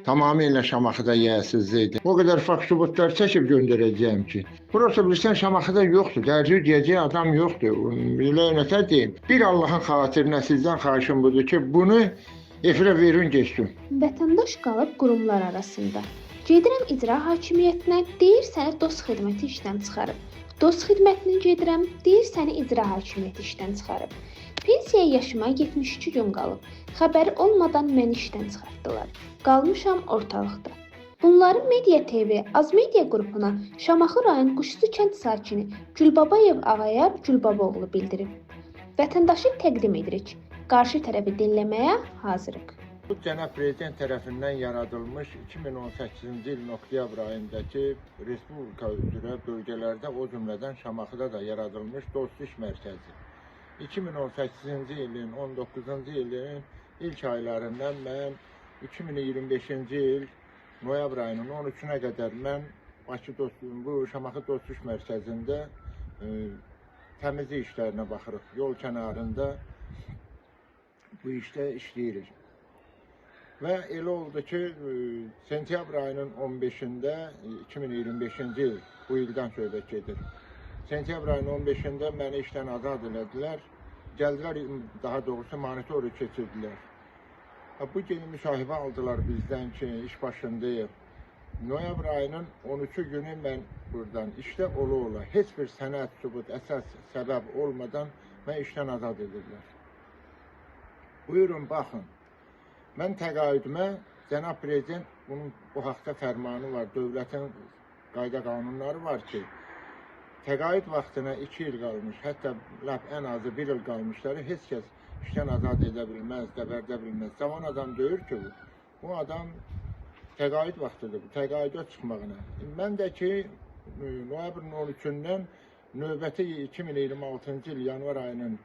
Tamamilə Şamaxıda yiyəsizlikdir. O qədər fakt sübutlar çəkib göndərəcəyəm ki. Burası bilirsən Şamaxıda yoxdur. Dərzi deyəcək adam yoxdur. Belə nətər deyim. Bir Allahın xatirinə sizdən xahişim budur ki, bunu efirə verin geçsin. Vətəndaş qalıb qurumlar arasında. Gedirəm icra hakimiyyətinə, deyir səni DOST xidməti işdən çıxarıb. DOST xidmətinə gedirəm, deyir səni icra hakimiyyəti işdən çıxarıb. Pensiyaya yaşıma 72 gün qalıb. Xəbəri olmadan məni işdən çıxartdılar. Qalmışam ortalıqda. Bunları Media TV Azmedia qrupuna Şamaxı rayon Quşlu kənd sakini Gülbabayev ağaya Gülbabaoğlu bildirib. Vətəndaşı təqdim edirik. Qarşı tərəfi dinləməyə hazırıq. Bu Cənab Prezident tərəfindən yaradılmış 2018-ci ilin oktyabr ayındakı Respublika üzrə bölgələrdə, o cümlədən Şamaxıda da yaradılmış DOST iş mərkəzi. 2018-ci ilin 19-cu ilin ilk aylarından mən 2025-ci il noyabr ayının 13-nə qədər mən bu Şamaxı DOST iş mərkəzində təmizlik işlərinə baxırıq. Yol kənarında bu işdə işləyirik. Və elə oldu ki, sentyabr ayının 15-də 2025-ci il, bu ildən söhbət gedir. Sentyabr ayının 15-də məni işdən azad elədilər. Gəldilər, daha doğrusu monitori keçirdilər. Bu gün müşahibə aldılar bizdən ki, iş başındayıq. Noyabr ayının 13-cü günü mən buradan işdə ola-ola, heç bir sənəd, sübut, əsas səbəb olmadan mən işdən azad edirlər. Buyurun, baxın. Mən təqaüdümə, Cənab Prezident, bunun bu haqda fərmanı var, dövlətin qayda qanunları var ki, təqaüd vaxtına 2 il qalmış, hətta ən azı 1 il qalmışları heç kəs işdən azad edə bilməz, qəbərdə bilməz. Cavan adam deyir ki, bu adam təqaüd vaxtıdır, bu təqaüdə çıxmağına. Mən də ki, noyabrın 13-dən növbəti 2026-cı il yanvar ayının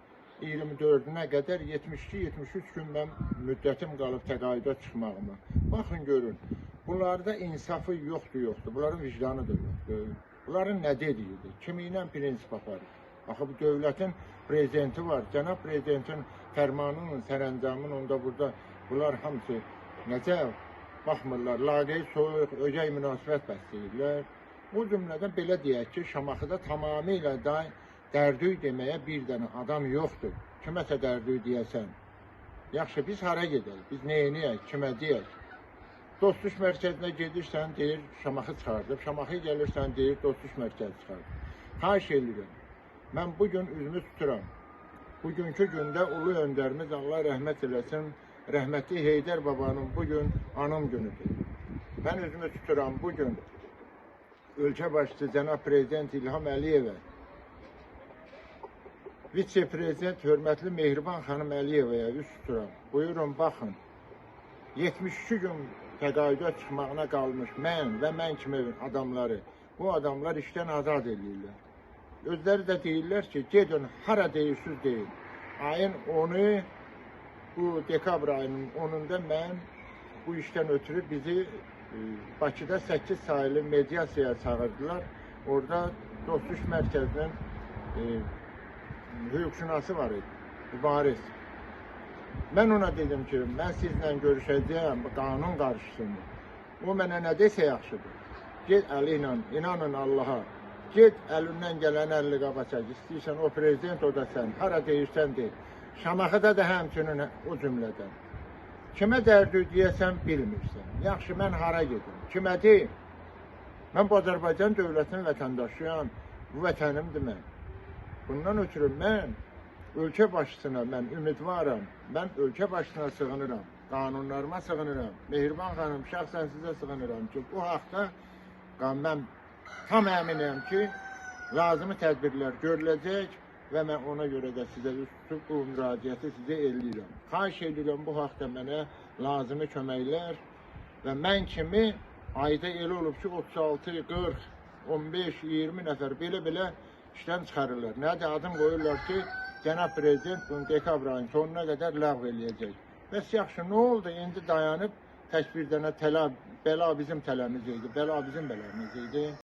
24-nə qədər 72-73 gün mən müddətim qalıb təqaüdə çıxmağıma. Baxın, görün, bunlarda insafı yoxdur. Bunların vicdanı da yoxdur. Bunların nə dediyidir? Kimi ilə prinsip aparır? Axı, bu dövlətin prezidenti var. Cənab Prezidentin fərmanının, sərəncamının onda burada bunlar hamısı necə baxmırlar? Laqeyd, soyuq, ögey münasibət bəsləyirlər. O cümlədən belə deyək ki, Şamaxıda tamamilə dərdüy deməyə bir dənə adam yoxdur. Kiməsə dərdüy deyəsən. Yaxşı, biz hara gedək? Biz neyiniyək? Kimə deyək? DOST iş mərkəzinə gedirsən, deyir Şamaxı çıxardıb. Şamaxıya gəlirsən, deyir DOST iş mərkəzi çıxardıb. Xahiş edirəm. Mən bugün üzümü tuturam. Bugünkü gündə ulu öndərimiz Allah rəhmət eləsin, rəhmətli Heydər babanın bugün anım günüdür. Mən üzümü tuturam bugün ölkə başçısı Cənab Prezident İlham Əliyevə, vitse-prezident hörmətli Mehriban xanım Əliyevəyə üz tuturam. Buyurun, baxın. 72 gün təqaüdə çıxmağına qalmış mən və mən kimi adamları, bu adamlar işdən azad edirlər. Özləri də deyirlər ki, gedin, hara deyirsiniz deyin. Ayın 10-u, bu dekabr ayının 10-unda mən bu işdən ötürü bizi Bakıda 8 sayılı mediasiyaya çağırdılar. Orada DOST iş mərkəzinin hüquqşünası var idi, mübariz. Mən ona dedim ki, mən sizlə görüşəcəyəm qanun qarşısında. O mənə nə desə yaxşıdır. Get əli ilə, inanın Allaha. Get əlindən gələn 50 qaba çək. İstəyirsən o prezident, o da sən. Hara deyirsən deyil. Şamaxıda da həmçinin o cümlədən. Kimə dərdü deyəsən bilmirsən. Yaxşı, mən hara gedim? Kimə deyim? Mən bu Azərbaycan dövlətinin vətəndaşıyam. Bu vətənimdir mən. Bundan ötürü mən ölkə başçısına mən ümidvaram. Mən ölkə başçısına sığınıram. Qanunlarıma sığınıram. Mehriban xanım, şəxsən sizə sığınıram ki, bu haqda mən tam əminəm ki, lazımi tədbirlər görüləcək və mən ona görə də sizə üst tutub bu müraciəti sizə eləyirəm. Xahiş edirəm bu haqda mənə lazımi köməklər və mən kimi ayda elə olub ki, 36, 40, 15, 20 nəfər belə işdən çıxarırlar. Nədir? Adım qoyurlar ki, Cənab Prezident bunu dekabr ayının sonuna qədər ləğv eləyəcək. Bəs yaxşı, nə oldu? İndi dayanıb tək bir dənə bəla bizim tələmiz idi, bəla bizim beləmiz idi.